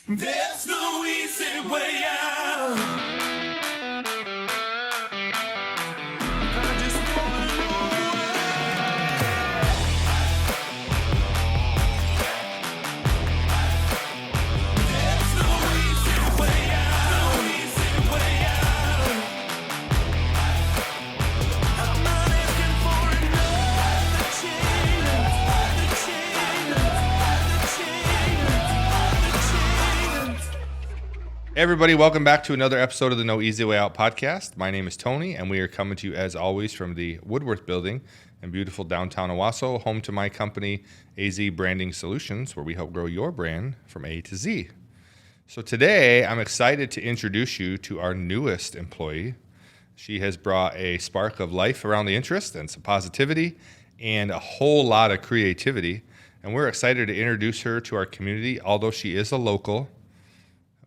There's no easy way out. I just wanna know there's no easy way out. No easy way out. I'm not asking for another chance. Hey everybody, welcome back to another episode of the No Easy Way Out podcast. My name is Tony, and we are coming to you as always from the Woodworth building in beautiful downtown Owasso, home to my company, AZEE Branding Solutions, where we help grow your brand from A to Z. So today, I'm excited to introduce you to our newest employee. She has brought a spark of life around the interest and some positivity and a whole lot of creativity. And we're excited to introduce her to our community, although she is a local.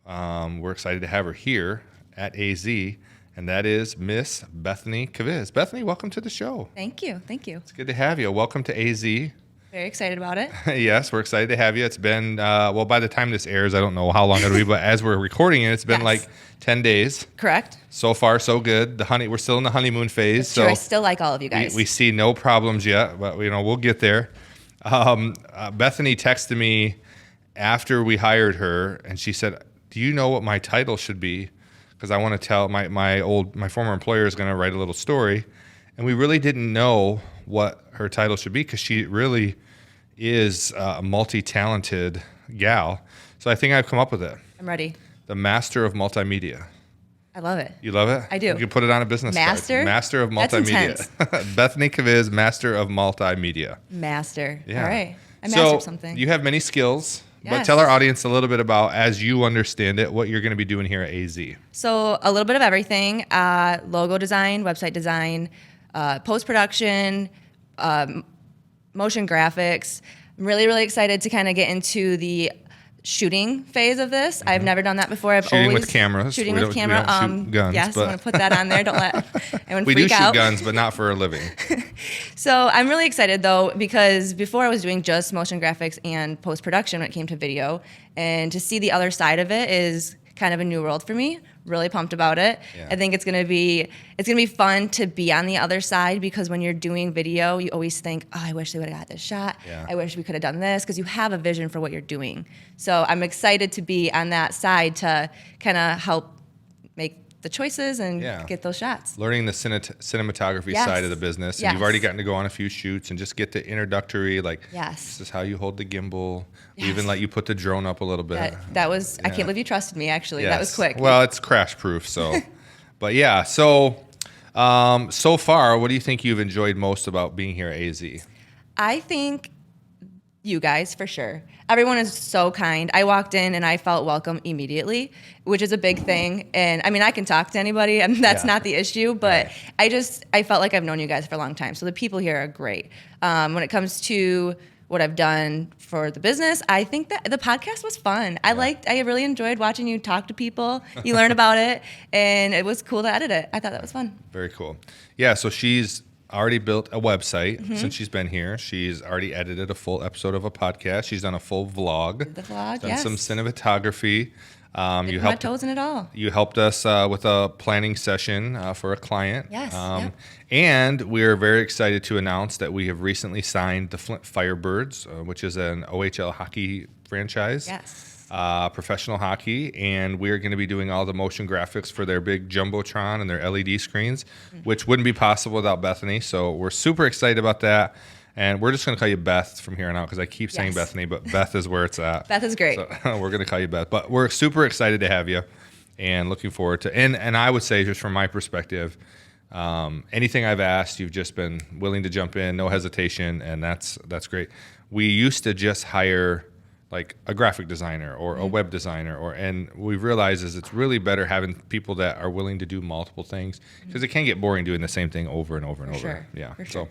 We're excited to have her here at AZEE, and that is Miss Bethany Kviz. Bethany, welcome to the show. Thank you. Thank you. It's good to have you. Welcome to AZEE. Very excited about it. Yes, we're excited to have you. It's been, well, by the time this airs, I don't know how long it'll be, but as we're recording it, it's been Yes. like 10 days. Correct. So far, so good. We're still in the honeymoon phase. Sure, I still like all of you guys. We see no problems yet, but we'll get there. Bethany texted me after we hired her, and she said, "Do you know what my title should be? Because I want to tell my former employer is going to write a little story." And we really didn't know what her title should be because she really is a multi-talented gal. So I think I've come up with it. I'm ready. The Master of Multimedia. I love it. You love it? I do. You can put it on a business Master? card. Master of That's Multimedia. Bethany Kviz, Master of Multimedia. Master. Yeah. All right. I So mastered something. you have many skills, but Yes. tell our audience a little bit about, as you understand it, what you're going to be doing here at AZEE. So a little bit of everything. Logo design, website design, post-production, motion graphics. I'm really, really excited to kind of get into the shooting phase of this. I've never done that before. Shooting with cameras. Shooting We with don't- camera. we don't shoot guns, yes, but- I'm going to put that on there. Don't let anyone We freak do out. shoot guns, but not for a living. So I'm really excited though, because before I was doing just motion graphics and post-production when it came to video, and to see the other side of it is kind of a new world for me. Really pumped about it. Yeah. I think it's gonna be fun to be on the other side, because when you're doing video, you always think, oh, I wish they would have got this shot. Yeah. I wish we could have done this, because you have a vision for what you're doing. So I'm excited to be on that side to kind of help make the choices and Yeah. get those shots. Learning the cinematography Yes. side of the business. And Yes. you've already gotten to go on a few shoots and just get the introductory, like, Yes. this is how you hold the gimbal. We Yes. even let you put the drone up a little bit. That was, I Yeah. can't believe you trusted me, actually. That Yes. was quick. Well, it's crash proof, so. But yeah, so so far, what do you think you've enjoyed most about being here at AZEE? I think you guys, for sure. Everyone is so kind. I walked in and I felt welcome immediately, which is a big thing. And I mean, I can talk to anybody, and that's Yeah. not the issue, but Right. I felt like I've known you guys for a long time. So the people here are great. When it comes to what I've done for the business, I think that the podcast was fun. I really enjoyed watching you talk to people. You learn about it, and it was cool to edit it. I thought that was fun. Very cool. Yeah, so she's already built a website Mm-hmm. since she's been here. She's already edited a full episode of a podcast. She's done a full vlog. The vlog, done yes. some cinematography. You Dipped my helped toes in it all. You helped us with a planning session for a client. Yes, yep. And we are very excited to announce that we have recently signed the Flint Firebirds, which is an OHL hockey franchise. Yes. Professional hockey, and we're going to be doing all the motion graphics for their big Jumbotron and their LED screens, which wouldn't be possible without Bethany. So we're super excited about that. And we're just going to call you Beth from here on out, because I keep saying Yes. Bethany, but Beth is where it's at. Beth is great. So we're going to call you Beth. But we're super excited to have you and looking forward to, and I would say, just from my perspective, anything I've asked, you've just been willing to jump in, no hesitation, and that's great. We used to just hire like a graphic designer or a web designer, and we've realized is it's really better having people that are willing to do multiple things, because it can get boring doing the same thing over and over and over. Sure. Yeah. For sure.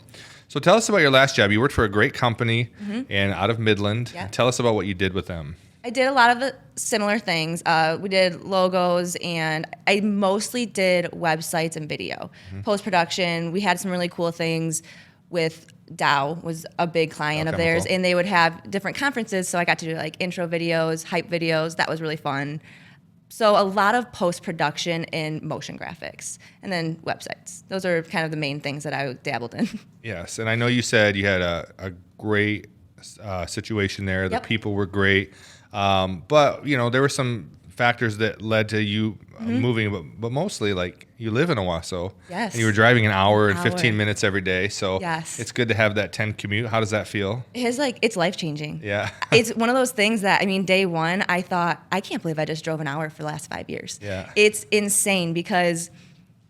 So tell us about your last job. You worked for a great company and out of Midland. Yeah. Tell us about what you did with them. I did a lot of similar things. We did logos, and I mostly did websites and video. Post-production, we had some really cool things with Dow was a big client of theirs, Chemical. and they would have different conferences. So I got to do like intro videos, hype videos. That was really fun. So a lot of post-production and motion graphics, and then websites. Those are kind of the main things that I dabbled in. Yes, and I know you said you had a great situation there. The Yep. people were great, but you know there were some factors that led to you moving. But mostly, like you live in Owasso, Yes. and you were driving an hour and Hour. 15 minutes every day. So Yes. it's good to have that 10 commute. How does that feel? It's life-changing. Yeah. It's one of those things that, I mean, day one, I thought, I can't believe I just drove an hour for the last 5 years. Yeah. It's insane because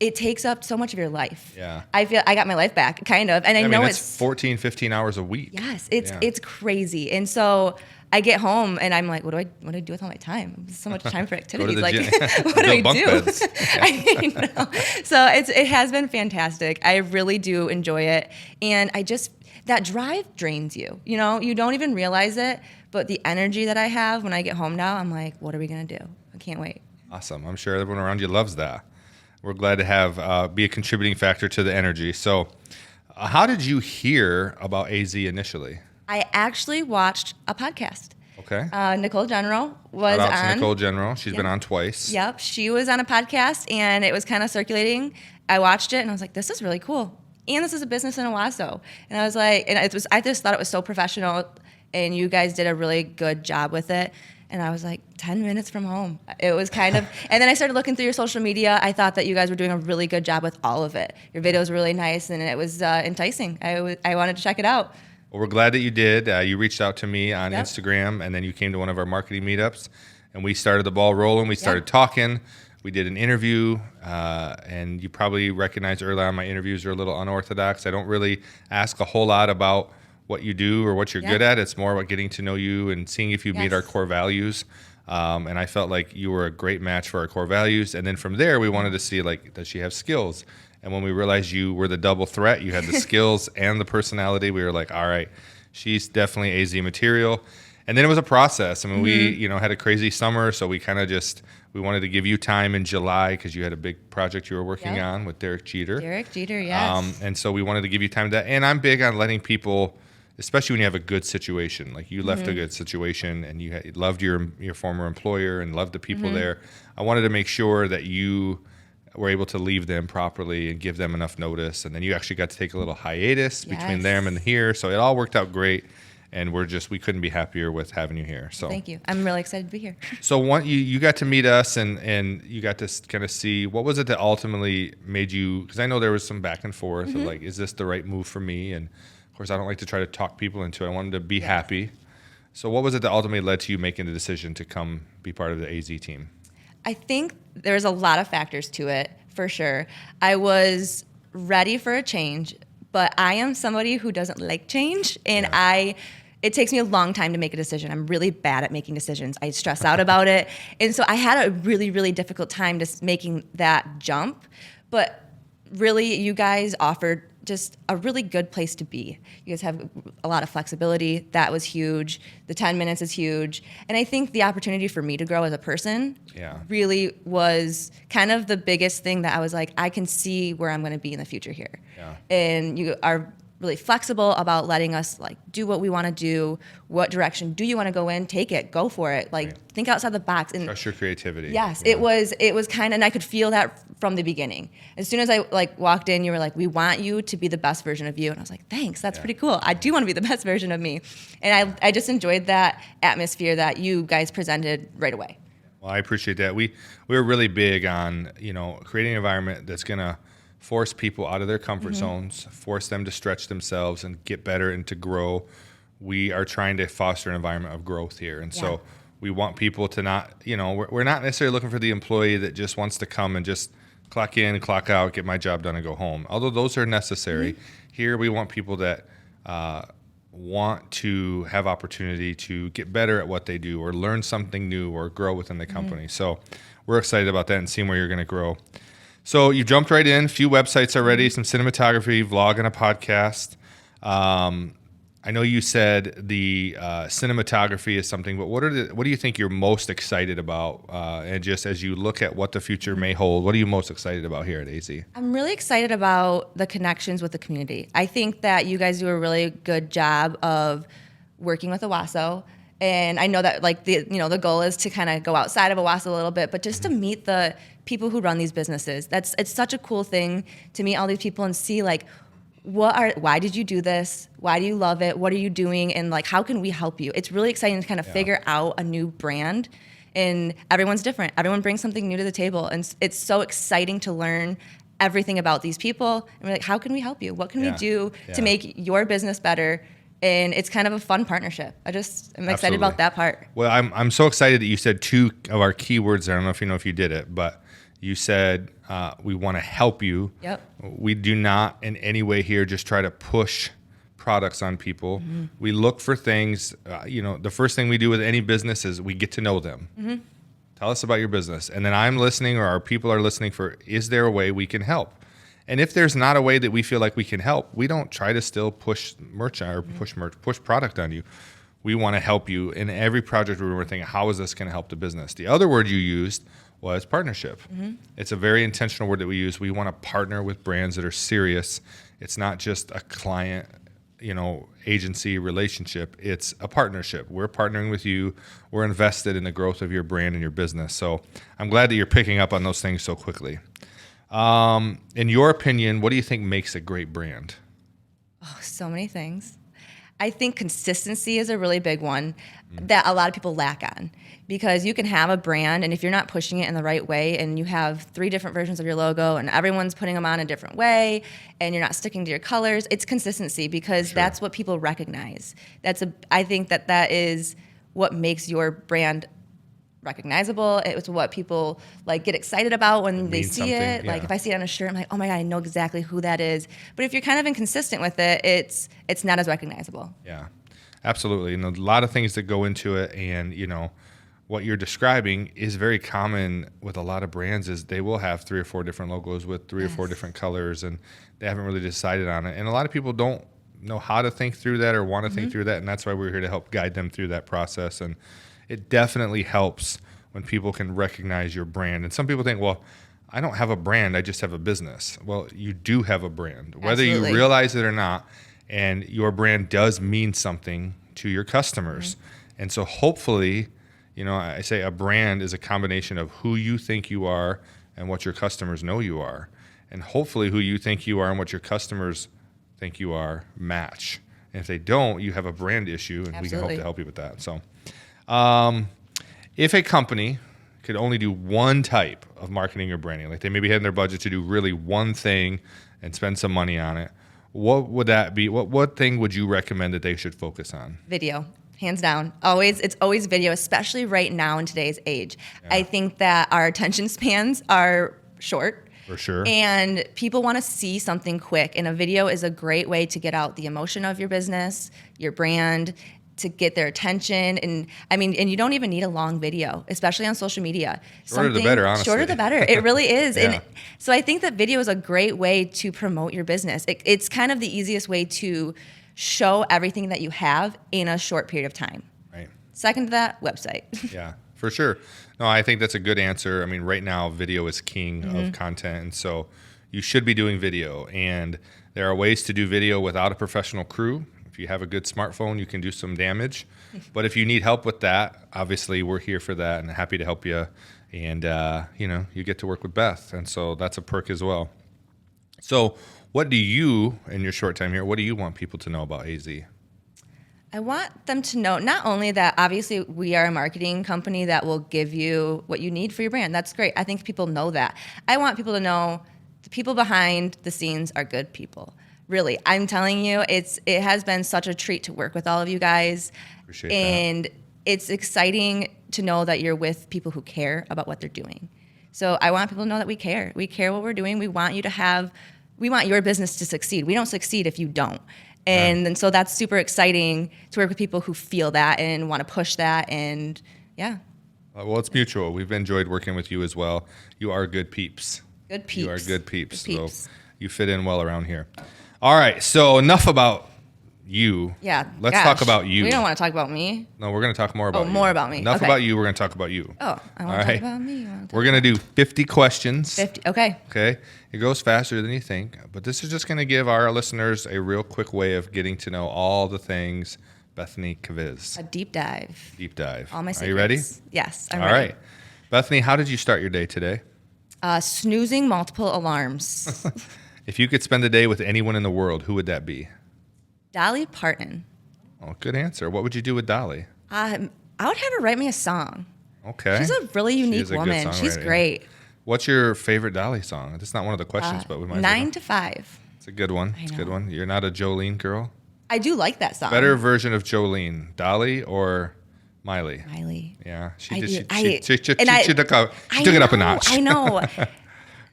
it takes up so much of your life. Yeah. I feel I got my life back, kind of. And I know mean, it's 14, 15 hours a week. yes, Yeah. it's crazy. And so I get home and I'm like, what do I do with all my time? There's so much time for activities. the Like, gym. what do I Build bunk do? beds. I know. So it has been fantastic. I really do enjoy it. And that drive drains you. You know, you don't even realize it, but the energy that I have when I get home now, I'm like, what are we going to do? I can't wait. Awesome. I'm sure everyone around you loves that. We're glad to have be a contributing factor to the energy. So, how did you hear about AZEE initially? I actually watched a podcast. Okay. Nicole General was Shout out to on. Nicole General. She's been Yep. on twice. Yep, she was on a podcast and it was kind of circulating. I watched it and I was like, this is really cool. And this is a business in Owasso. And I was like, I just thought it was so professional and you guys did a really good job with it. And I was like, 10 minutes from home. It was kind of, and then I started looking through your social media. I thought that you guys were doing a really good job with all of it. Your videos were really nice and it was enticing. I wanted to check it out. Well, we're glad that you did. You reached out to me on Yep. Instagram, and then you came to one of our marketing meetups, and we started the ball rolling. We started talking. We did an interview, and you probably recognize early on my interviews are a little unorthodox. I don't really ask a whole lot about what you do or what you're good at. It's more about getting to know you and seeing if you meet Yes. our core values. And I felt like you were a great match for our core values. And then from there, we wanted to see, like, does she have skills? And when we realized you were the double threat, you had the skills and the personality, we were like, all right, she's definitely AZEE material. And then it was a process. I mean, we had a crazy summer, so we kind of we wanted to give you time in July because you had a big project you were working Yep. on with Derek Jeter. Derek Jeter, yes. And so we wanted to give you time to that. And I'm big on letting people, especially when you have a good situation, like you left a good situation and you loved your former employer and loved the people there. I wanted to make sure that you were able to leave them properly and give them enough notice. And then you actually got to take a little hiatus between Yes. them and here. So it all worked out great. And we couldn't be happier with having you here. So Thank you. I'm really excited to be here. so you got to meet us and you got to kind of see what was it that ultimately made you, because I know there was some back and forth of like, is this the right move for me? And of course, I don't like to try to talk people into it. I wanted to be happy. So what was it that ultimately led to you making the decision to come be part of the AZEE team? I think there's a lot of factors to it, for sure. I was ready for a change, but I am somebody who doesn't like change, and it takes me a long time to make a decision. I'm really bad at making decisions. I stress out about it. And so I had a really, really difficult time just making that jump. But really, you guys offered just a really good place to be. You guys have a lot of flexibility. That was huge. The 10 minutes is huge. And I think the opportunity for me to grow as a person really was kind of the biggest thing that I was like, I can see where I'm going to be in the future here. Yeah. And you are really flexible about letting us like do what we want to do. What direction do you want to go in? Take it, go for it. Like think outside the box. And Trust your creativity. yes, Yeah. it was kind of, and I could feel that from the beginning. As soon as I like walked in, you were like, we want you to be the best version of you. And I was like, thanks, that's pretty cool. I do want to be the best version of me. And I just enjoyed that atmosphere that you guys presented right away. Well, I appreciate that. We were really big on, creating an environment that's going to force people out of their comfort zones, force them to stretch themselves and get better and to grow. We are trying to foster an environment of growth here. And so we want people to not, we're not necessarily looking for the employee that just wants to come and just clock in, clock out, get my job done and go home. Although those are necessary. Here we want people that want to have opportunity to get better at what they do or learn something new or grow within the company. So we're excited about that and seeing where you're going to grow. So you jumped right in, a few websites already, some cinematography, vlog, and a podcast. I know you said the cinematography is something, but what do you think you're most excited about? And just as you look at what the future may hold, what are you most excited about here at AZEE? I'm really excited about the connections with the community. I think that you guys do a really good job of working with Owasso. And I know that like the goal is to kind of go outside of Owasso a little bit, but just to meet the people who run these businesses. It's such a cool thing to meet all these people and see like why did you do this? Why do you love it? What are you doing? And like how can we help you? It's really exciting to kind of figure out a new brand, and everyone's different. Everyone brings something new to the table, and it's so exciting to learn everything about these people. And we're like, how can we help you? What can we do to make your business better? And it's kind of a fun partnership. I'm excited about that part. Well, I'm so excited that you said two of our keywords there. I don't know if you know if you did it, but you said we want to help you. Yep. We do not in any way here just try to push products on people. We look for things. The first thing we do with any business is we get to know them. Tell us about your business. And then I'm listening, or our people are listening for, is there a way we can help? And if there's not a way that we feel like we can help, we don't try to still push merch or push product on you. We want to help you in every project where we're thinking, how is this going to help the business? The other word you used was partnership. It's a very intentional word that we use. We want to partner with brands that are serious. It's not just a client, agency relationship. It's a partnership. We're partnering with you. We're invested in the growth of your brand and your business. So I'm glad that you're picking up on those things so quickly. In your opinion, what do you think makes a great brand? Oh, so many things. I think consistency is a really big one that a lot of people lack on, because you can have a brand, and if you're not pushing it in the right way, and you have 3 different versions of your logo and everyone's putting them on a different way, and you're not sticking to your colors, it's consistency, because that's what people recognize. I think that is what makes your brand recognizable. It's what people like get excited about when they see it. Like if I see it on a shirt, I'm like, oh my God, I know exactly who that is. But if you're kind of inconsistent with it, it's not as recognizable. Yeah, absolutely. And a lot of things that go into it, and what you're describing is very common with a lot of brands. Is they will have 3 or 4 different logos with 3 or 4 different colors, and they haven't really decided on it. And a lot of people don't know how to think through that or want to think through that, and that's why we're here to help guide them through that process. And it definitely helps when people can recognize your brand. And some people think, well, I don't have a brand, I just have a business. Well, you do have a brand, whether you realize it or not, and your brand does mean something to your customers. And so hopefully, I say a brand is a combination of who you think you are and what your customers know you are. And hopefully who you think you are and what your customers think you are match. And if they don't, you have a brand issue, and we can hope to help you with that. So if a company could only do one type of marketing or branding, like they maybe had in their budget to do really one thing and spend some money on it, what would that be? What thing would you recommend that they should focus on? Video, hands down. It's always video, especially right now in today's age. I think that our attention spans are short. For sure. And people want to see something quick, and a video is a great way to get out the emotion of your business, your brand, to get their attention. And you don't even need a long video, especially on social media. Shorter the better, honestly. Shorter the better. It really is. And so I think that video is a great way to promote your business. It's kind of the easiest way to show everything that you have in a short period of time. Right. Second to that, website. Yeah, for sure. No, I think that's a good answer. I mean, right now, video is king of content. And so you should be doing video. And there are ways to do video without a professional crew. If you have a good smartphone, you can do some damage. But if you need help with that, obviously we're here for that and happy to help you. And, you get to work with Beth. And so that's a perk as well. So what do you, in your short time here, what do you want people to know about AZEE? I want them to know not only that obviously we are a marketing company that will give you what you need for your brand. That's great. I think people know that. I want people to know the people behind the scenes are good people. Really, I'm telling you, it has been such a treat to work with all of you guys. Appreciate and it's exciting to know that you're with people who care about what they're doing. So I want people to know that we care. We care what we're doing. We want your business to succeed. We don't succeed if you don't. And so that's super exciting to work with people who feel that and want to push that. And yeah. Well, it's mutual. We've enjoyed working with you as well. You are good peeps. Good peeps. You are good peeps. Good peeps. So you fit in well around here. All right. So enough about you. Yeah. Let's gosh. talk about you. We don't want to talk about me. No, we're going to talk more about you. more about me. Enough Okay. about you. We're going to talk about you. Oh, I All want to right. talk about me. We're going to do 50 questions. 50. Okay. Okay. It goes faster than you think, but this is just going to give our listeners a real quick way of getting to know all the things Bethany Kviz. A deep dive. Deep dive. All my secrets. Are you ready? Yes, I'm All ready. right. Bethany, how did you start your day today? Snoozing multiple alarms. If you could spend the day with anyone in the world, who would that be? Dolly Parton. Oh, good answer. What would you do with Dolly? I would have her write me a song. Okay. She's a really She unique is a good woman. She's songwriter. great. What's your favorite Dolly song? That's not one of the questions, but we might. 9 to 5. It's a good one. It's a good know. one. You're not a Jolene girl. I do like that song. Better version of Jolene, Dolly or Miley? Miley. Yeah, she I did. do- She I- took and I- it up a notch. I know.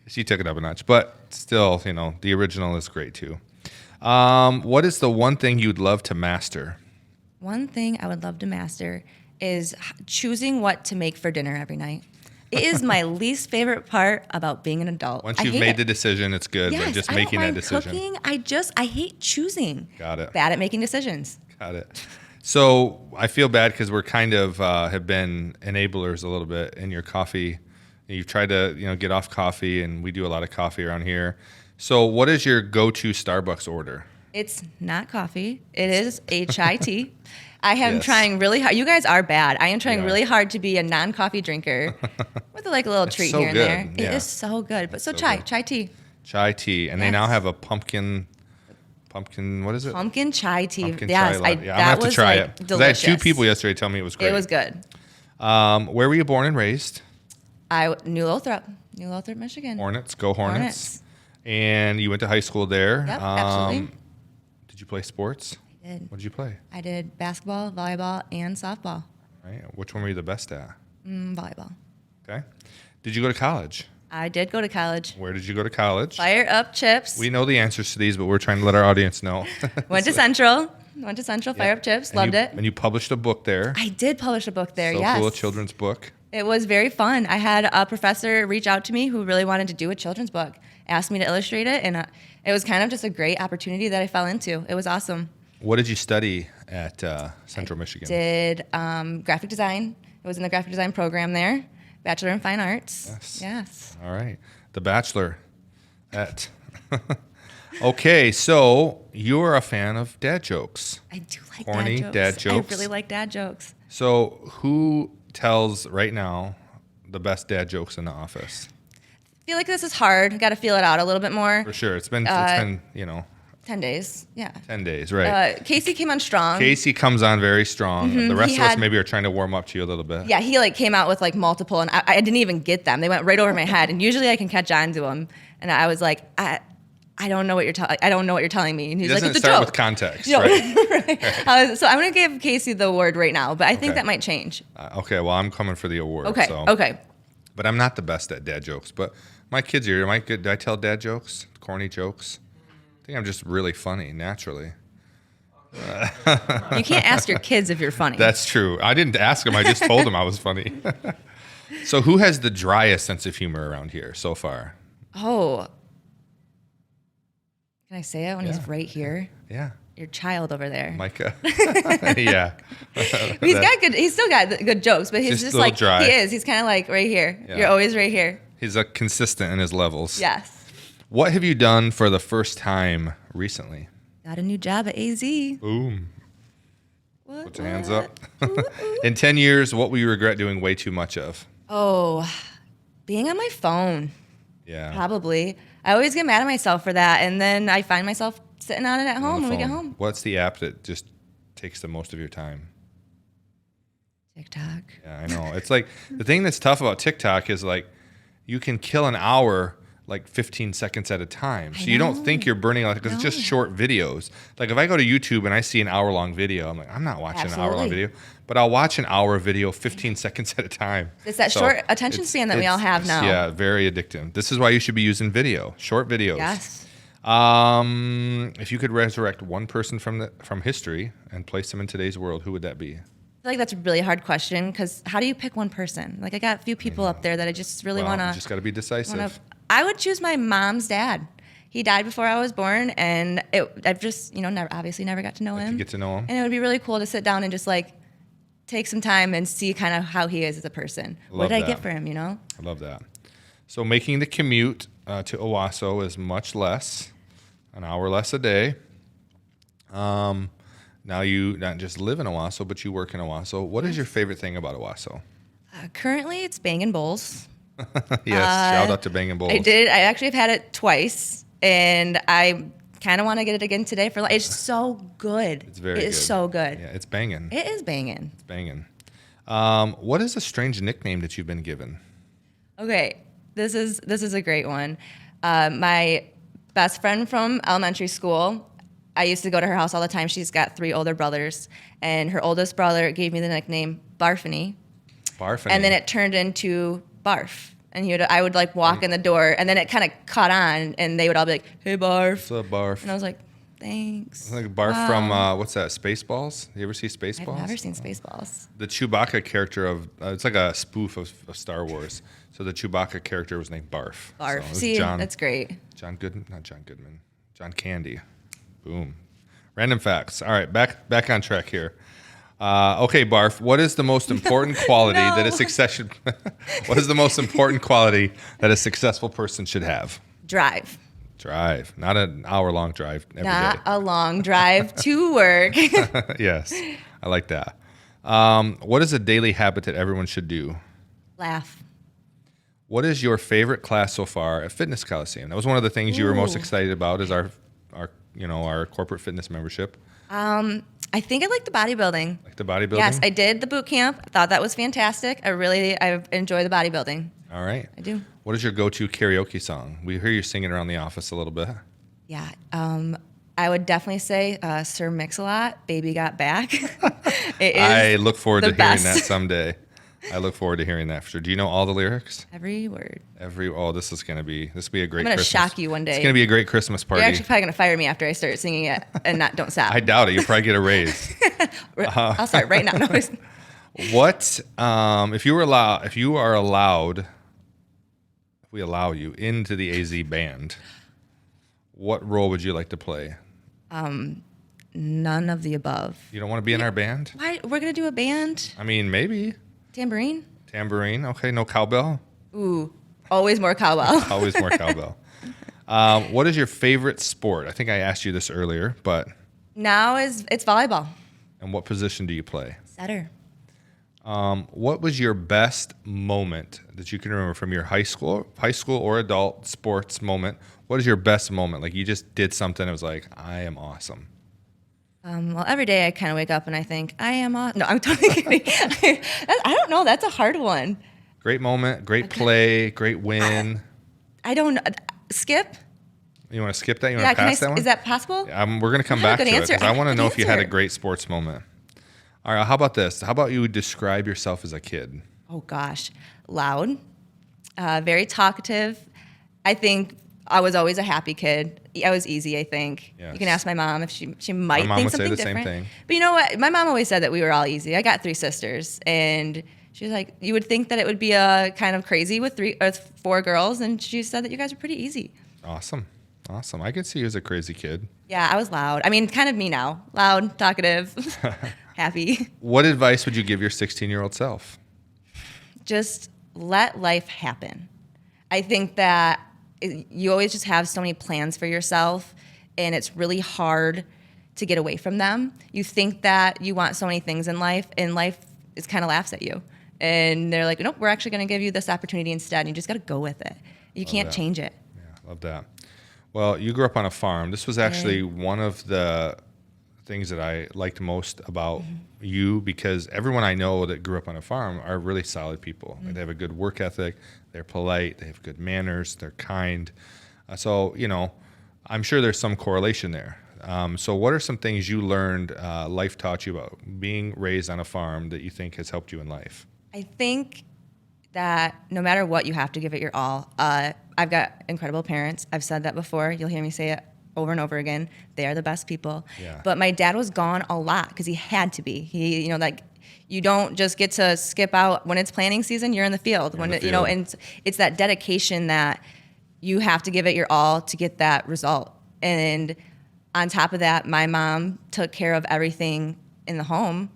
She took it up a notch, but still, the original is great too. What is the one thing you'd love to master? One thing I would love to master is choosing what to make for dinner every night. It is my least favorite part about being an adult. Once I you've hate made it. the decision, it's good, Yes, but just I making don't that mind decision. Cooking, I hate choosing. Got it. Bad at making decisions. Got it. So I feel bad because we're kind of have been enablers a little bit in your coffee. You've tried to get off coffee, and we do a lot of coffee around here. So what is your go-to Starbucks order? It's not coffee. It is a chai tea. I am Yes. trying really hard. You guys are bad. I am trying We are. really hard to be a non-coffee drinker with a little treat so here and good, there. yeah. It is so good. But so So chai good. tea. Chai tea, and they now Yes. have a pumpkin. What is it? Pumpkin chai tea. Pumpkin yes, chai latte. that I'm gonna have to was try like it. 'Cause delicious. I had 2 people yesterday tell me it was great. It was good. Where were you born and raised? New Lothrop, Michigan. Hornets, go Hornets. Hornets. And you went to high school there. Yep, absolutely. Did you play sports? I did. What did you play? I did basketball, volleyball, and softball. Right. Which one were you the best at? Volleyball. Okay. Did you go to college? I did go to college. Where did you go to college? Fire up chips. We know the answers to these, but we're trying to let our audience know. Went to Central. Fire up chips. Loved it. And you published a book there. I did publish a book there. So yes. cool, a children's book. It was very fun. I had a professor reach out to me who really wanted to do a children's book, asked me to illustrate it, and it was kind of just a great opportunity that I fell into. It was awesome. What did you study at Central Michigan? Did graphic design. It was in the graphic design program there. Bachelor in Fine Arts. Yes. All right. The Bachelor at. Okay, so you're a fan of dad jokes. I do like Corny dad jokes. dad I really like dad jokes. So who tells right now the best dad jokes in the office? I feel like this is hard. Got to feel it out a little bit more. For sure. It's been 10 days. Yeah. 10 days, right? Casey came on strong. Casey comes on very strong. The rest He of us had- maybe are trying to warm up to you a little bit. Yeah, he came out with multiple, and I didn't even get them. They went right over my head, and usually I can catch on to them. And I was like, I don't know what you're telling. I don't know what you're telling me. And He he's like, doesn't it's a start joke. with context, You know, right? right. So I'm gonna give Casey the award right now, but I think Okay. that might change. Okay, well, I'm coming for the award. Okay. So. Okay. But I'm not the best at dad jokes. But my kids are. Am I good? Do I tell dad jokes? Corny jokes? I think I'm just really funny naturally. You can't ask your kids if you're funny. That's true. I didn't ask them. I just told them I was funny. So who has the driest sense of humor around here so far? Oh. Can I say it when Yeah. he's right here? Yeah. Your child over there. Micah. Yeah. He's still got good jokes, but he's Just just a little like dry. he is. He's kind of like right here. Yeah. You're always right here. He's consistent in his levels. Yes. What have you done for the first time recently? Got a new job at AZEE. Boom. What, Put your hands what? up. In 10 years, what will you regret doing way too much of? Oh, being on my phone. Yeah. Probably. I always get mad at myself for that, and then I find myself sitting on it at On home the when we get phone. home. What's the app that just takes the most of your time? TikTok. Yeah, I know. It's like the thing that's tough about TikTok is like you can kill an hour like 15 seconds at a time. So you don't think you're burning out because it's just No. short videos. Like if I go to YouTube and I see an hour-long video, I'm like, I'm not watching an hour-long Absolutely. video, but I'll watch an hour video 15 seconds at a time. It's that short attention span that we all have now. Yeah, very addictive. This is why you should be using video, short videos. Yes. If you could resurrect one person from history and place them in today's world, who would that be? I feel like that's a really hard question because how do you pick one person? Like I got a few people up there that I just really Well, want you to. just got to be decisive. I would choose my mom's dad. He died before I was born, and I've just, obviously never got to know him. You get to know him. And it would be really cool to sit down and just like take some time and see kind of how he is as a person. What did I get for him, I love that. So making the commute to Owasso is much less, an hour less a day. Now you not just live in Owasso, but you work in Owasso. What is your favorite thing about Owasso? Currently, it's Bangin' Bowls. Yes, shout out to Bangin' Bowls. I did. I actually have had it twice, and I kind of want to get it again today. It's so good. It's very good. It is so good. Yeah, it's banging. It is banging. It's banging. What is a strange nickname that you've been given? Okay, this is a great one. My best friend from elementary school, I used to go to her house all the time. She's got 3 older brothers, and her oldest brother gave me the nickname Barfany. Barfany. And then it turned into Barf. And I would like walk in the door, and then it kind of caught on, and they would all be like, "Hey, Barf." What's up, Barf? And I was like, "Thanks." It's like Barf from what's that? Spaceballs. You ever see Spaceballs? I've never seen Spaceballs. The Chewbacca character of it's like a spoof of Star Wars. So the Chewbacca character was named Barf. Barf. So it was See, that's great. John Goodman. John Candy. Boom. Random facts. All right, back on track here. Okay, Barf. What is the most important quality that a succession? What is the most important quality that a successful person should have? Drive. Drive, not an hour-long drive every day. Not a long drive to work. Yes, I like that. What is a daily habit that everyone should do? Laugh. What is your favorite class so far at Fitness Coliseum? That was one of the things you were most excited about, is our corporate fitness membership. I think I like the bodybuilding. Like the bodybuilding? Yes, I did the boot camp. I thought that was fantastic. I enjoy the bodybuilding. All right. I do. What is your go-to karaoke song? We hear you singing around the office a little bit. Yeah. I would definitely say Sir Mix-a-Lot, Baby Got Back. It is I look forward to the hearing best. that someday. I look forward to hearing that for sure. Do you know all the lyrics? Every word. This will be a great I'm going to Christmas. shock you one day. It's going to be a great Christmas party. You're actually probably going to fire me after I start singing it and don't stop. I doubt it. You'll probably get a raise. I'll start right now. No, What if we allow you into the AZEE band, what role would you like to play? None of the above. You don't want to be in our band? Why? We're going to do a band? I mean, maybe. Tambourine? Tambourine. Okay, no cowbell? Ooh, always more cowbell. Always more cowbell. What is your favorite sport? I think I asked you this earlier, but. Now it's volleyball. And what position do you play? Setter. What was your best moment that you can remember from your high school or adult sports moment? What is your best moment? Like you just did something that was like, I am awesome. Well, every day I kind of wake up and I think, I am awesome. No, I'm totally kidding. I don't know. That's a hard one. Great moment, great play, great win. I don't know. Skip? You want to skip that? You want to pass that one? Is that possible? We're going to come I have back a to good it answer. because I want to Good know if you had a answer. great sports moment. All right, how about this? How about you describe yourself as a kid? Oh, gosh. Loud. Very talkative. I think I was always a happy kid. I was easy, I think. Yes. You can ask my mom if she might My mom think would say something the same different. thing. But you know what? My mom always said that we were all easy. I got 3 sisters, and she was like, you would think that it would be kind of crazy with 4 girls, and she said that you guys are pretty easy. Awesome. I could see you as a crazy kid. Yeah, I was loud. I mean, kind of me now. Loud, talkative, happy. What advice would you give your 16-year-old self? Just let life happen. I think that you always just have so many plans for yourself, and it's really hard to get away from them. You think that you want so many things in life, and life is kind of laughs at you. And they're like, nope, we're actually going to give you this opportunity instead, and you just got to go with it. You can't change it. Yeah, love that. Well, you grew up on a farm. This was actually one of the things that I liked most about you, because everyone I know that grew up on a farm are really solid people. They have a good work ethic. They're polite. They have good manners. They're kind. So, I'm sure there's some correlation there. So what are some things you learned, life taught you about being raised on a farm that you think has helped you in life? I think that no matter what, you have to give it your all. I've got incredible parents. I've said that before. You'll hear me say it over and over again. They are the best people. Yeah. But my dad was gone a lot because he had to be. He, like, you don't just get to skip out when it's planting season. You're in the field. And it's that dedication that you have to give it your all to get that result. And on top of that, my mom took care of everything in the home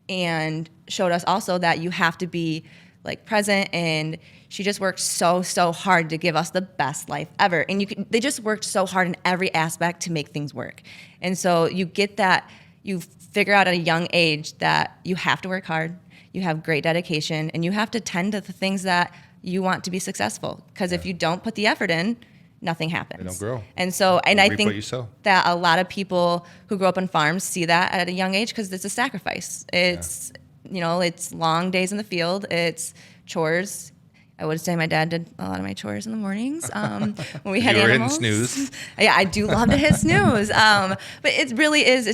and showed us also that you have to be like present, and she just worked so hard to give us the best life ever. And they just worked so hard in every aspect to make things work. And so you get that, you figure out at a young age that you have to work hard, you have great dedication, and you have to tend to the things that you want to be successful. Because if you don't put the effort in, nothing happens. They don't grow. And so, and You I reap what you think sow. that a lot of people who grow up on farms see that at a young age because it's a sacrifice. It's, it's long days in the field. It's chores. I would say my dad did a lot of my chores in the mornings when we had You were hitting animals. snooze. Yeah, I do love to hit snooze. But it really is.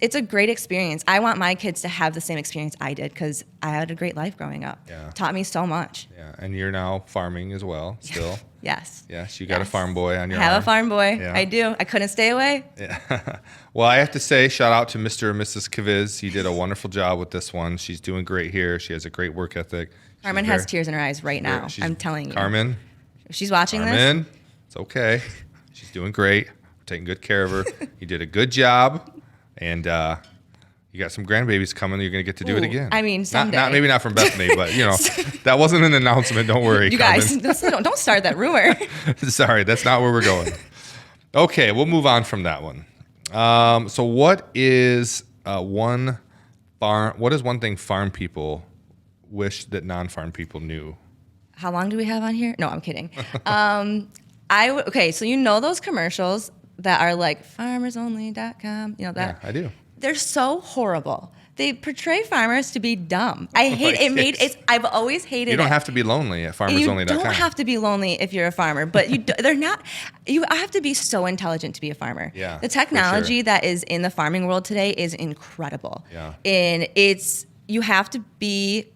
It's a great experience. I want my kids to have the same experience I did because I had a great life growing up. Yeah. Taught me so much. Yeah, and you're now farming as well, still. Yes. Yes, you got a Yes. farm boy on your I have arm. a farm boy. Yeah. I do. I couldn't stay away. Yeah. Well, I have to say, shout out to Mr. and Mrs. Kviz. You did a wonderful job with this one. She's doing great here. She has a great work ethic. She's Carmen has tears in her eyes right now. I'm telling you. Carmen, If she's watching this. Carmen, it's okay. She's doing great. We're taking good care of her. You did a good job, and you got some grandbabies coming. You're gonna get to do it Ooh, again. I mean, someday. Maybe not from Bethany, but that wasn't an announcement. Don't worry, You Carmen. guys, don't start that rumor. Sorry, that's not where we're going. Okay, we'll move on from that one. So what is one thing farm people wish that non-farm people knew? How long do we have on here? No, I'm kidding. Okay, so those commercials that are like farmersonly.com, that. Yeah, I do. They're so horrible. They portray farmers to be dumb. I hate it. I've always hated it. You don't have to be lonely at farmersonly.com. You don't have to be lonely if you're a farmer, but they're not. You have to be so intelligent to be a farmer. Yeah, the for technology sure. that is in the farming world today is incredible. Yeah. And you have to be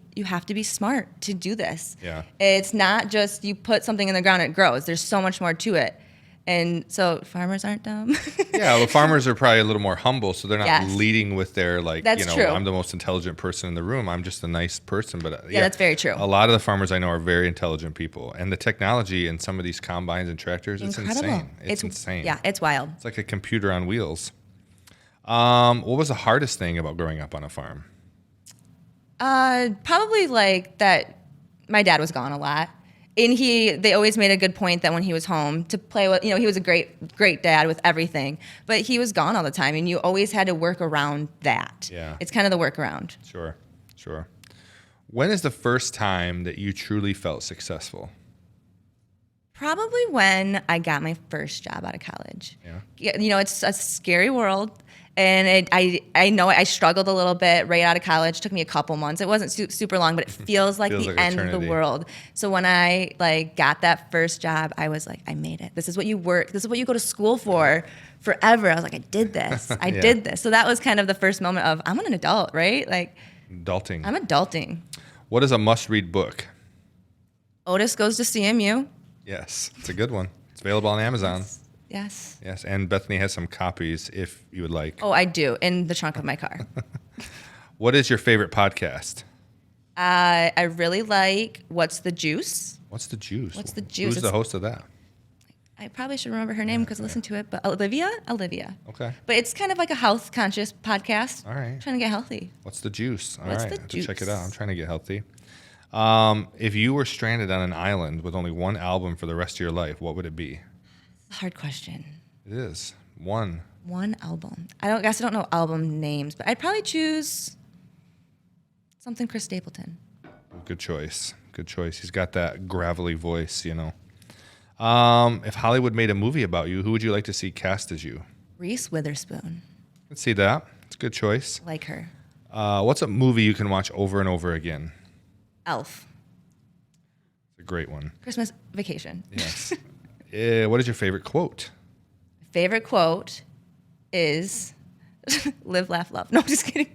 smart to do this. Yeah. It's not just you put something in the ground and it grows. There's so much more to it. And so farmers aren't dumb. Yeah, well, farmers are probably a little more humble, so they're not Yes. leading with their That's true. I'm the most intelligent person in the room. I'm just a nice person. But Yeah, that's very true. A lot of the farmers I know are very intelligent people, and the technology in some of these combines and tractors, it's Incredible. insane. It's insane. Yeah, it's wild. It's like a computer on wheels. What was the hardest thing about growing up on a farm? Probably like that my dad was gone a lot. And they always made a good point that when he was home to play with, he was a great dad with everything, but he was gone all the time and you always had to work around that. Yeah. It's kind of the workaround. Sure. When is the first time that you truly felt successful? Probably when I got my first job out of college. Yeah. It's a scary world. And I know I struggled a little bit right out of college. It took me a couple months. It wasn't super long, but it feels like Feels the like end of eternity. the world. So when I got that first job, I was like, I made it. This is what you work. This is what you go to school for forever. I was like, I did this. I Yeah. did this. So that was kind of the first moment of I'm an adult, right? Like Adulting. I'm adulting. What is a must-read book? Otis Goes to CMU. Yes, it's a good one. It's available on Amazon. Yes. Yes, and Bethany has some copies if you would like. Oh, I do in the trunk of my car. What is your favorite podcast? I really like What's the Juice? What's the juice? What's the Juice? Who's the host of that? I probably should remember her name because I listened to it, but Olivia. Okay. But it's kind of like a health conscious podcast. All right. Trying to get healthy. What's the juice? All What's right, the I have to check it juice? out. I'm trying to get healthy. If you were stranded on an island with only one album for the rest of your life, what would it be? Hard question. It is one. One album. I don't know album names, but I'd probably choose something Chris Stapleton. Good choice. Good choice. He's got that gravelly voice, If Hollywood made a movie about you, who would you like to see cast as you? Reese Witherspoon. Let's see that. It's a good choice. Like her. What's a movie you can watch over and over again? Elf. It's a great one. Christmas Vacation. Yes. What is your favorite quote? Favorite quote is live, laugh, love. No, I'm just kidding.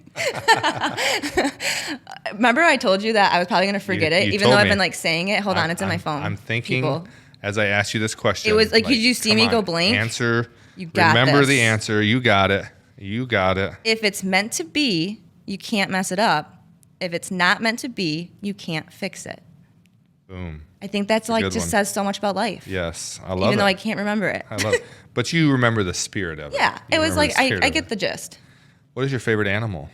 Remember I told you that I was probably going to forget it, You even though told I've me. been saying it. Hold on, it's in my phone. I'm thinking People. as I asked you this question. It was like, did you see come me on, go blank? Answer. You got Remember this. the answer. You got it. You got it. If it's meant to be, you can't mess it up. If it's not meant to be, you can't fix it. Boom. I think that's a like good just one. says so much about life. Yes, I love Even it. though I can't remember it. I love it. But you remember the spirit of it. Yeah, You it was remember like the spirit I of get it. the gist. What is your favorite animal?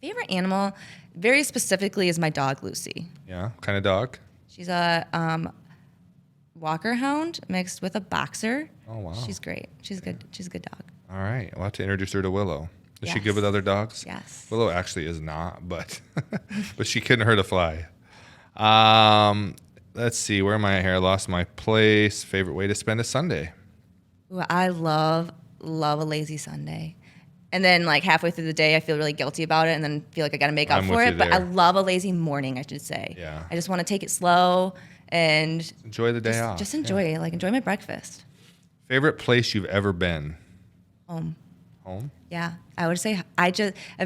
Favorite animal, very specifically, is my dog Lucy. Yeah, what kind of dog? She's a Walker Hound mixed with a boxer. Oh, wow. She's great. She's good. She's a good dog. All right, I'll have to introduce her to Willow. Is she good Yes. with other dogs? Yes. Willow actually is not, but but she couldn't hurt a fly. Let's see, where am I here? I lost my place. Favorite way to spend a Sunday? Ooh, I love a lazy Sunday. And then like halfway through the day, I feel really guilty about it, and then feel like I got to make up I'm for with it. you But I there. love a lazy morning, I should say. Yeah. I just want to take it slow and Enjoy the day off. just Yeah. enjoy my breakfast. Favorite place you've ever been? Home. Home? Yeah, I would say I've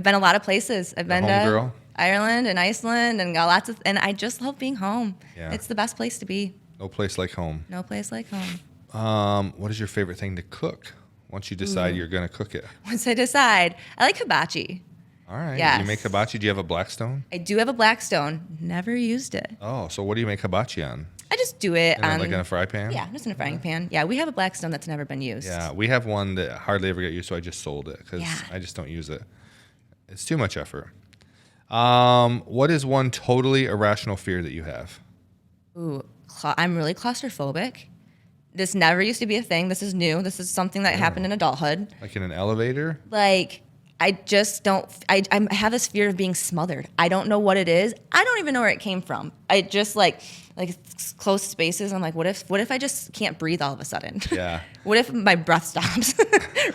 been a lot of places. I've been home to girl? Ireland and Iceland and got lots of, and I just love being home. Yeah. It's the best place to be. No place like home. No place like home. What is your favorite thing to cook? Once you decide you're going to cook it. Once I decide, I like hibachi. All right. Yes. You make hibachi. Do you have a Blackstone? I do have a Blackstone. Never used it. Oh, so what do you make hibachi on? I just do it And then, on like in a fry pan? yeah, just in a frying pan. Yeah, we have a Blackstone that's never been used. Yeah, we have one that hardly ever get used, so I just sold it because Yeah. I just don't use it. It's too much effort. What is one totally irrational fear that you have? Ooh, I'm really claustrophobic. This never used to be a thing. This is new. This is something that happened in adulthood. Like in an elevator? Like, I just don't. I have this fear of being smothered. I don't know what it is. I don't even know where it came from. I just like close spaces. I'm like, what if I just can't breathe all of a sudden? Yeah. What if my breath stops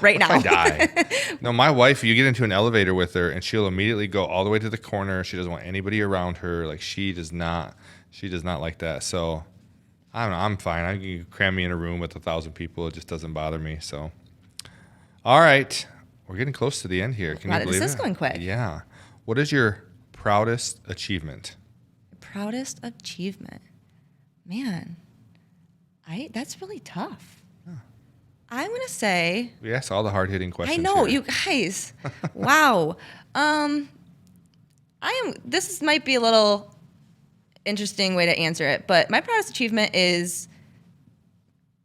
right now? I die. No, my wife, you get into an elevator with her and she'll immediately go all the way to the corner. She doesn't want anybody around her. Like she does not like that. So I don't know. I'm fine. You cram me in a room with 1,000 people. It just doesn't bother me. So, all right. We're getting close to the end here. Can Wow, you believe this is it? going quick. Yeah. What is your proudest achievement? Proudest achievement, man. That's really tough. I'm gonna say. We asked all the hard-hitting questions. I know, here. you guys. Wow. This might be a little interesting way to answer it, but my proudest achievement is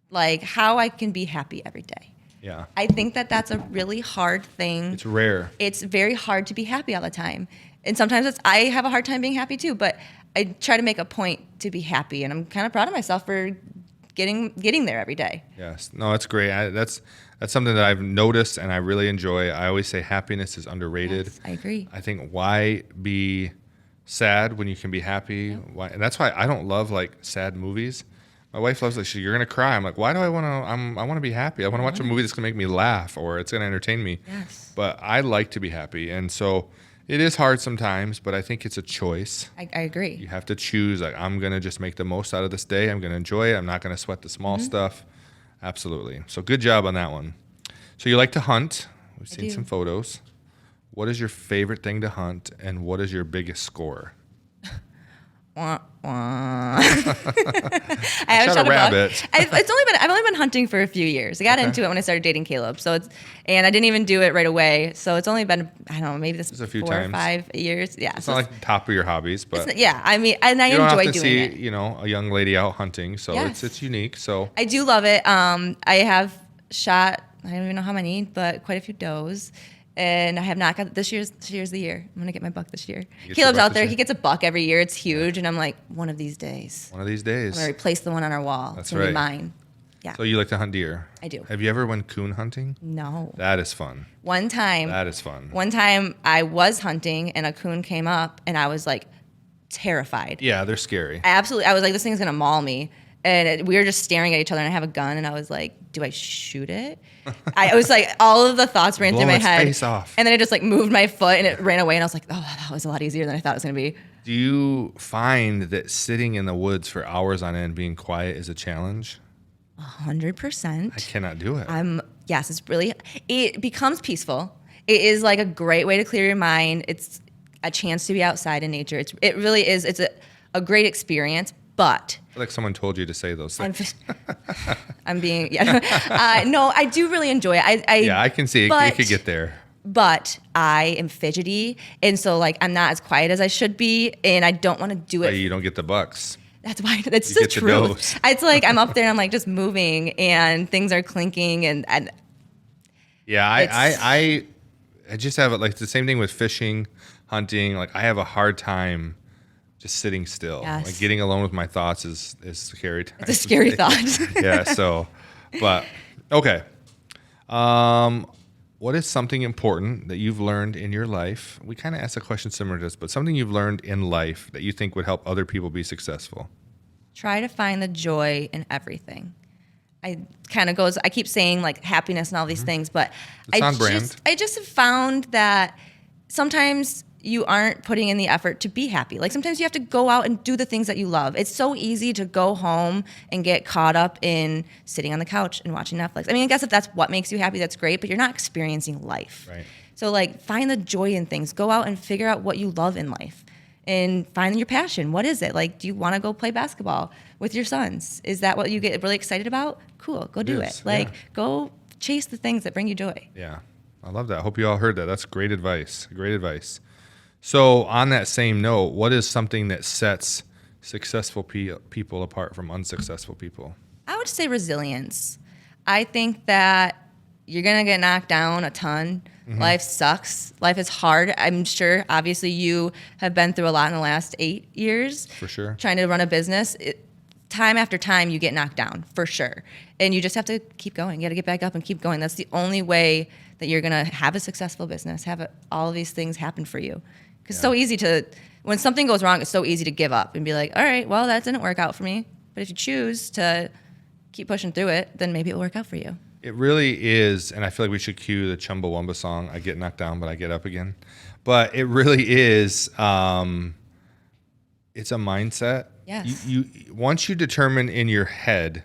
like how I can be happy every day. Yeah. I think that's a really hard thing. It's rare. It's very hard to be happy all the time. And sometimes I have a hard time being happy too, but I try to make a point to be happy, and I'm kind of proud of myself for getting there every day. Yes. No, that's great. That's something that I've noticed and I really enjoy. I always say happiness is underrated. Yes, I agree. I think why be sad when you can be happy? Why? And that's why I don't love like sad movies. My wife loves like you're gonna cry. I'm like, why do I want to? I want to be happy. I want to watch a movie that's gonna make me laugh or it's gonna entertain me. Yes. But I like to be happy, and so it is hard sometimes. But I think it's a choice. I agree. You have to choose. Like I'm gonna just make the most out of this day. I'm gonna enjoy it. I'm not gonna sweat the small stuff. Absolutely. So good job on that one. So you like to hunt. We've seen do. some photos. What is your favorite thing to hunt, and what is your biggest score? Wah, wah. I have Shot a shot a rabbit. buck. I've only been hunting for a few years. I got into it when I started dating Caleb. And I didn't even do it right away. So it's only been, I don't know, maybe Just a few 4 times. or 5 years. Yeah. It's not like the top of your hobbies, but yeah. I mean, and I you don't enjoy often doing see it. a young lady out hunting, so Yes. it's unique. So I do love it. I have shot, I don't even know how many, but quite a few does. And I have not got this year's the year. I'm gonna get my buck this year. your Caleb's buck out this there. year? He gets a buck every year. It's huge, and I'm like, one of these days, one of these days. I'm gonna replace the one on our wall. That's it's gonna right. be mine. Yeah. So you like to hunt deer? I do. Have you ever went coon hunting? No. That is fun. One time I was hunting and a coon came up and I was like terrified. Yeah, they're scary. I was like, this thing's gonna maul me. And we were just staring at each other, and I have a gun, and I was like, do I shoot it? I was like, all of the thoughts ran Blow through my its head. face off. And then I just like moved my foot and it ran away, and I was like, oh, that was a lot easier than I thought it was gonna be. Do you find that sitting in the woods for hours on end being quiet is a challenge? 100%. I cannot do it. Yes, it becomes peaceful. It is like a great way to clear your mind. It's a chance to be outside in nature. It really is. It's a great experience, but I feel like someone told you to say those things. I'm being, yeah. No, I do really enjoy it. I can see it. but- It could get there. But I am fidgety, and so like I'm not as quiet as I should be, and I don't want to do But it. you don't get the bucks. That's why it's You the get the truth. dose. It's like I'm up there and I'm like just moving and things are clinking and Yeah, It's- I just have it like the same thing with fishing, hunting. Like I have a hard time just sitting still. Yes. Like getting alone with my thoughts is scary. it's a scary thought. Yeah. So, but okay. What is something important that you've learned in your life? We kind of asked a question similar to this, but something you've learned in life that you think would help other people be successful. Try to find the joy in everything. I keep saying like happiness and all these things, but It's on brand. I just have found that sometimes you aren't putting in the effort to be happy. Like sometimes you have to go out and do the things that you love. It's so easy to go home and get caught up in sitting on the couch and watching Netflix. I mean, I guess if that's what makes you happy, that's great, but you're not experiencing life. Right. So like find the joy in things. Go out and figure out what you love in life and find your passion. What is it? Like, do you want to go play basketball with your sons? Is that what you get really excited about? Cool, go do is, it. Like, yeah. go chase the things that bring you joy. Yeah, I love that. I hope you all heard that. That's great advice. Great advice. So, on that same note, what is something that sets successful people apart from unsuccessful people? I would say resilience. I think that you're going to get knocked down a ton. Life sucks. Life is hard. I'm sure, obviously, you have been through a lot in the last 8 years. For sure. Trying to run a business. Time after time, you get knocked down, for sure. And you just have to keep going. You got to get back up and keep going. That's the only way that you're going to have a successful business, have all of these things happen for you. Because it's so easy to, when something goes wrong, it's so easy to give up and be like, all right, well, that didn't work out for me. But if you choose to keep pushing through it, then maybe it'll work out for you. It really is, and I feel like we should cue the Chumbawamba song. I get knocked down, but I get up again. But it really is. It's a mindset. Yes. You once you determine in your head,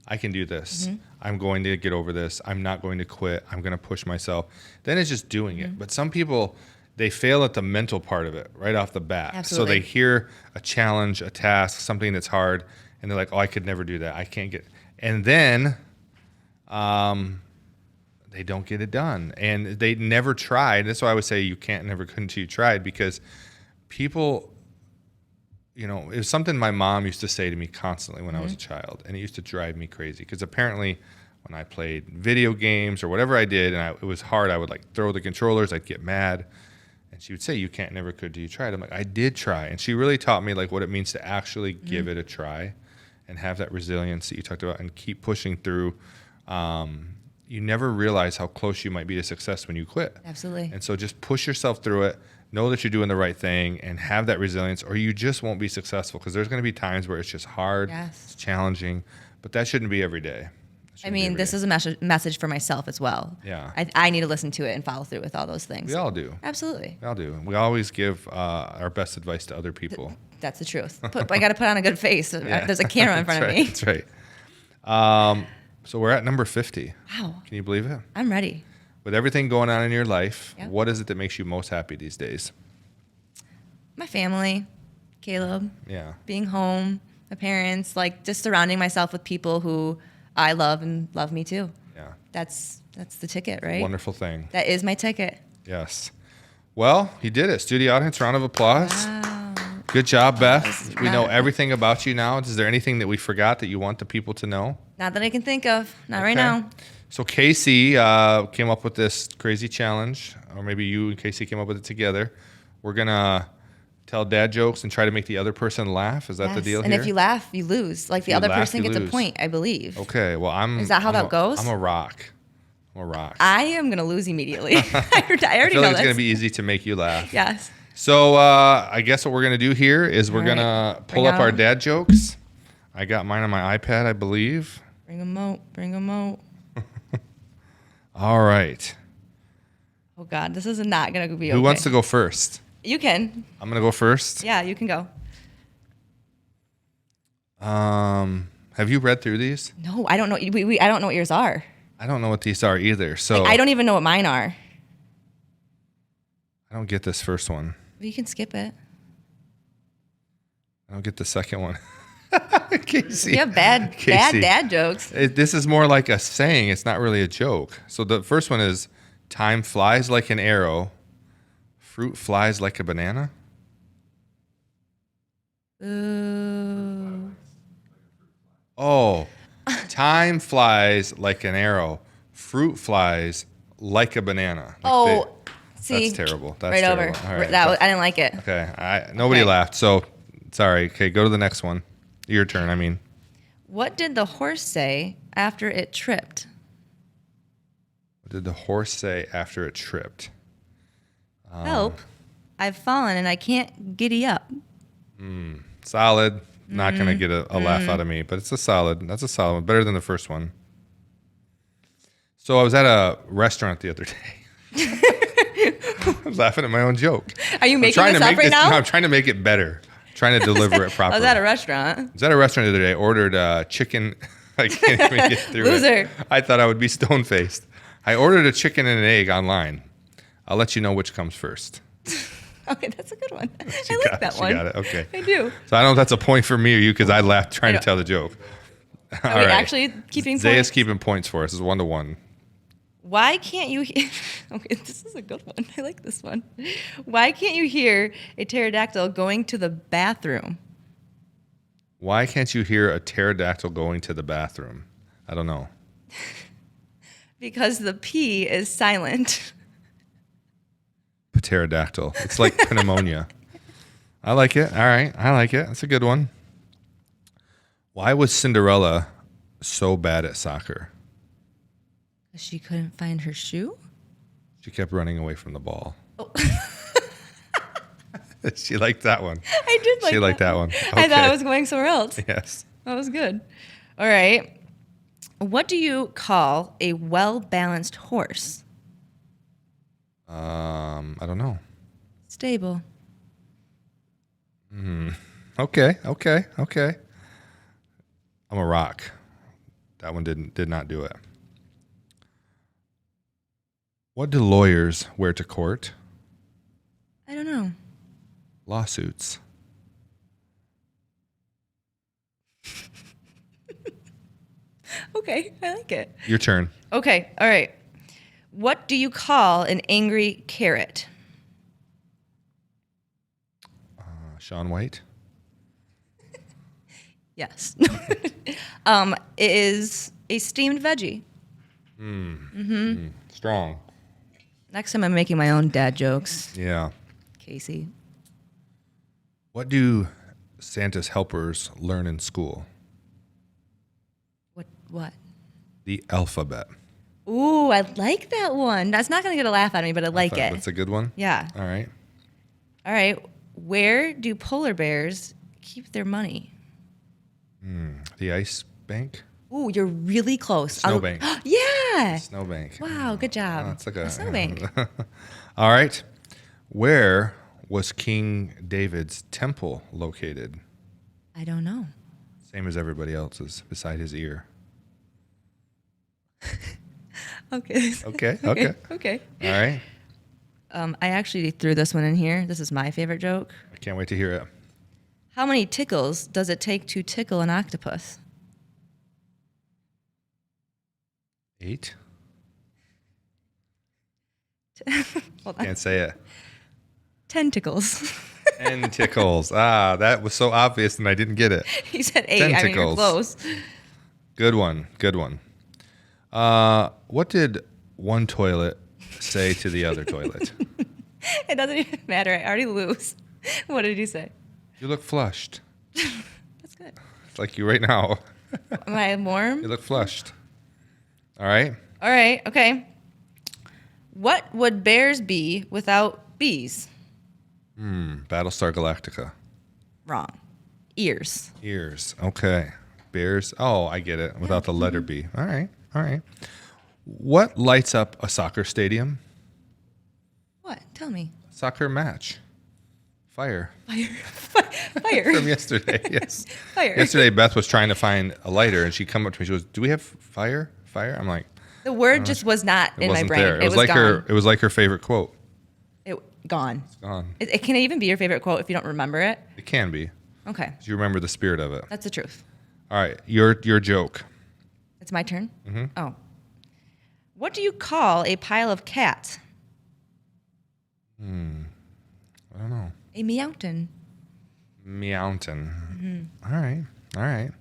I can do this. I'm going to get over this. I'm not going to quit. I'm going to push myself. Then it's just doing it. But some people, they fail at the mental part of it right off the bat. Absolutely. So they hear a challenge, a task, something that's hard, and they're like, "Oh, I could never do that. I can't get." And then they don't get it done, and they never tried. That's why I would say you can't never quit until you tried, because people, it was something my mom used to say to me constantly when I was a child, and it used to drive me crazy because apparently when I played video games or whatever I did, and it was hard, I would like throw the controllers, I'd get mad, and she would say, "You can't never quit till you tried." I'm like, I did try, and she really taught me like what it means to actually give it a try and have that resilience that you talked about and keep pushing through. You never realize how close you might be to success when you quit. Absolutely. And so just push yourself through it, know that you're doing the right thing, and have that resilience, or you just won't be successful, because there's going to be times where it's just hard, Yes. it's challenging, but that shouldn't be every day. I mean, this is a message for myself as well. Yeah. I need to listen to it and follow through with all those things. We all do. Absolutely. We all do. We always give our best advice to other people. That's the truth. I got to put on a good face. Yeah. There's a camera in front of me. That's right. So we're at number 50. Wow. Can you believe it? I'm ready. With everything going on in your life, Yep. what is it that makes you most happy these days? My family, Caleb, Yeah. being home, my parents, like just surrounding myself with people who I love and love me too. Yeah. That's the ticket, right? Wonderful thing. That is my ticket. Yes. Well, you did it. Studio audience, round of applause. Wow. Good job, Beth. is We know not- everything about you now. Is there anything that we forgot that you want the people to know? Not that I can think of. Not right Okay. now. So Casey came up with this crazy challenge, or maybe you and Casey came up with it together. We're going to tell dad jokes and try to make the other person laugh. Is that the Yes. deal And here? if you laugh, you lose. Like the you other laugh, person you gets a lose. point, I believe. Okay. Well, Is that how that goes? I'm a rock. I'm a rock. I am gonna lose immediately. I already I feel know like it's this. going to be easy to make you laugh. Yes. So I guess what we're going to do here is we're All going right. to pull Bring up our out- dad jokes. I got mine on my iPad, I believe. Bring them out. Bring them out. All right. Oh God, this is not gonna be okay. Who wants to go first? You can. I'm going to go first. Yeah, you can go. Have you read through these? No, I don't know. I don't know what yours are. I don't know what these are either. So I don't even know what mine are. I don't get this first one. You can skip it. I don't get the second one. Casey. You have bad Casey. dad jokes. This is more like a saying. It's not really a joke. So the first one is, time flies like an arrow. Fruit flies like a banana. Ooh. Oh, time flies like an arrow. Fruit flies like a banana. Like See, that's terrible. That's right terrible. over. All right. I didn't like it. Okay. Nobody Okay. laughed. So sorry. Okay, go to the next one. Your turn. I mean, What did the horse say after it tripped? what did the horse say after it tripped? Help! I've fallen and I can't giddy up. Solid. Not gonna get a laugh out of me, but it's a solid. That's a solid one. Better than the first one. So I was at a restaurant the other day. I'm laughing at my own joke. Are you I'm making trying this to up make right this. now? No, I'm trying to make it better. Trying to deliver it I properly. was at a restaurant. I was at a restaurant the other day. Ordered chicken. I can't even get through Loser. it. I thought I would be stone faced. I ordered a chicken and an egg online. I'll let you know which comes first. Okay, that's a good one. I She like that one. She got it. Okay. I do. So I don't know if that's a point for me or you because I laughed trying to know. tell the joke. Are we actually keeping Zay points? is keeping points for us. It's 1-1. Why can't you hear? Okay, this is a good one. I like this one. Why can't you hear a pterodactyl going to the bathroom? Why can't you hear a pterodactyl going to the bathroom? I don't know. Because the P is silent. Pterodactyl. It's like pneumonia. I like it. All right. I like it. That's a good one. Why was Cinderella so bad at soccer? She couldn't find her shoe? She kept running away from the ball. Oh. She liked that one. I did like She liked that one. I thought I Okay. was going somewhere else. Yes. That was good. All right. What do you call a well-balanced horse? I don't know. Stable. Okay. I'm a rock. That one did not do it. What do lawyers wear to court? I don't know. Lawsuits. Okay, I like it. Your turn. Okay, all right. What do you call an angry carrot? Sean White. Yes. It is a steamed veggie. Strong. Next time I'm making my own dad jokes. Yeah. Casey. What do Santa's helpers learn in school? What? The alphabet. Ooh, I like that one. That's not going to get a laugh out of me, but I like it. That's a good one. Yeah. All right. All right. Where do polar bears keep their money? The ice bank. Ooh, you're really close. Snowbank. Yeah. Snowbank. Wow, good job. That's like a snowbank. All right. Where was King David's temple located? I don't know. Same as everybody else's, beside his ear. Okay. Okay. Okay. All right. I actually threw this one in here. This is my favorite joke. I can't wait to hear it. How many tickles does it take to tickle an octopus? 8. Hold on. Can't say it. 10 tickles. 10 tickles. That was so obvious and I didn't get it. He said 8. 10 I mean, you're tickles. close. Good one. What did one toilet say to the other toilet? It doesn't even matter. I already lose. What did he say? You look flushed. That's good. It's like you right now. Am I warm? You look flushed. All right. All right. Okay. What would bears be without bees? Battlestar Galactica. Wrong. Ears. Ears. Okay. Bears. Oh, I get it. Without the letter B. All right. What lights up a soccer stadium? What? Tell me. Soccer match. Fire. Fire. From yesterday. Yes. Fire. Yesterday, Beth was trying to find a lighter, and she come up to me. She goes, "Do we have fire? Fire?" I'm like, The word just was not "It in my wasn't brain. there." It was like gone. her. It was like her favorite quote. Gone. Gone. It can even be your favorite quote if you don't remember it. It can be. Okay. 'Cause you remember the spirit of it. That's the truth. All right. Your joke. It's my turn? Mm-hmm. Oh. What do you call a pile of cats? I don't know. A meowton. Meowton. Mm-hmm. All right.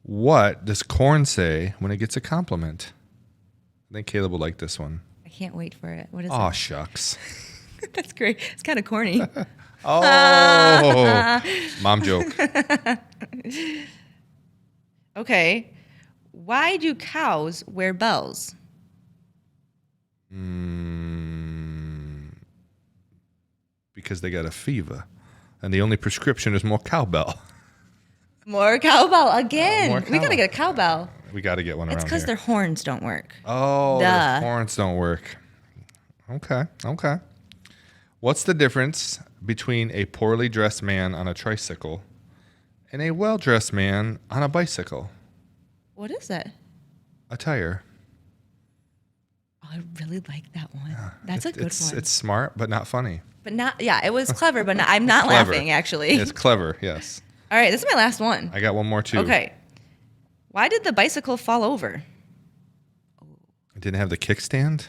What does corn say when it gets a compliment? I think Caleb will like this one. I can't wait for it. What is Aw, it? shucks. That's great. It's kind of corny. Oh, mom joke. Okay. Why do cows wear bells? Because they got a fever. And the only prescription is more cowbell. More cowbell again. More We got to cowbell. get a cowbell. We got to get one It's around because here. their horns don't work. Oh, Duh. their horns don't work. Okay. What's the difference between a poorly dressed man on a tricycle and a well-dressed man on a bicycle? What is it? A tire. Oh, I really like that one. That's a good one. It's smart, but not funny. But not, yeah, it was clever, but I'm not Clever. laughing, actually. It's clever, yes. All right, this is my last one. I got one more, too. Okay. Why did the bicycle fall over? It didn't have the kickstand?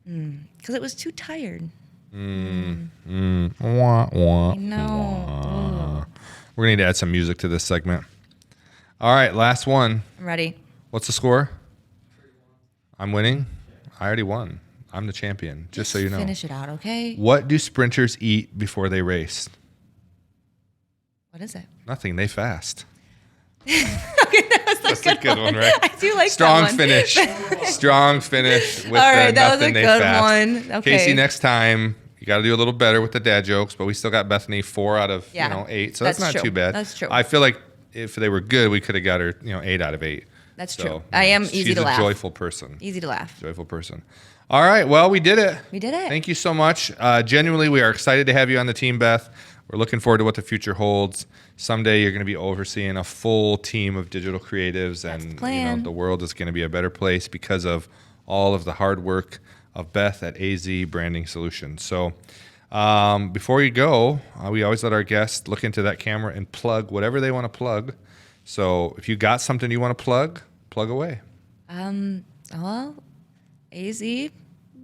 Because it was too tired. Wah, wah, I know. We're going to need to add some music to this segment. All right, last one. I'm ready. What's the score? I'm winning? I already won. I'm the champion, just so you know. Finish it out, okay? What do sprinters eat before they race? What is it? Nothing. They fast. That's a good one, right? I do like Strong that one. finish. Strong finish with All right, the that was nothing a they good fast. one. Okay. Casey, next time you got to do a little better with the dad jokes, but we still got Bethany 4 out of Yeah, 8, so that's that's not true. too bad. That's true. I feel like if they were good, we could have got her 8 out of 8. That's So, true. I am easy she's to a laugh. joyful person. Easy to laugh. Joyful person. All right, well, we did it. We did it. Thank you so much. Genuinely, we are excited to have you on the team, Beth. We're looking forward to what the future holds. Someday you're going to be overseeing a full team of digital creatives, That's and the plan. the world is going to be a better place because of all of the hard work of Beth at AZEE Branding Solutions. So before you go, we always let our guests look into that camera and plug whatever they want to plug. So if you got something you want to plug away. Well, AZEE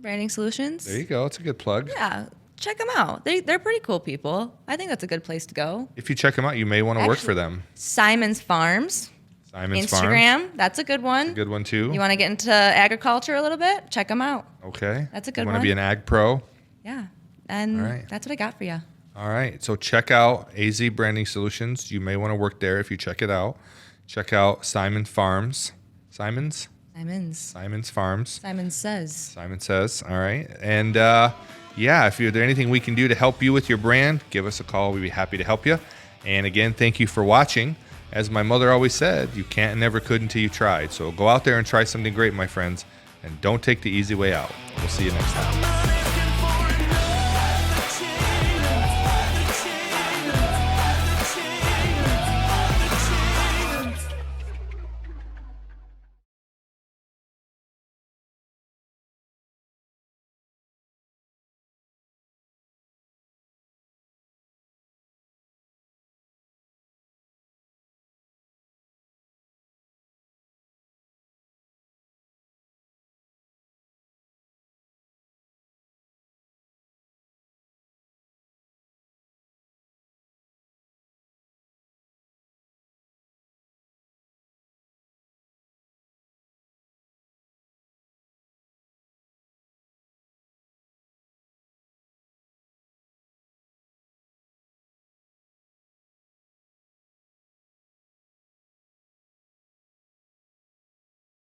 Branding Solutions. There you go. It's a good plug. Yeah, check them out. They're pretty cool people. I think that's a good place to go. If you check them out, you may want to work for them. Simon's Farms. Simon's Instagram. Farms. That's a good one. Good one, too. You want to get into agriculture a little bit? Check them out. Okay. That's a good You want to one. be an ag pro? Yeah. And All right. that's what I got for you. All right. So check out AZEE Branding Solutions. You may want to work there if you check it out. Check out Simon Farms. Simon's Farms. Simon says. Simon says. All right. And if there's anything we can do to help you with your brand, give us a call. We'd be happy to help you. And again, thank you for watching. As my mother always said, you can't and never could until you tried. So go out there and try something great, my friends. And don't take the easy way out. We'll see you next time.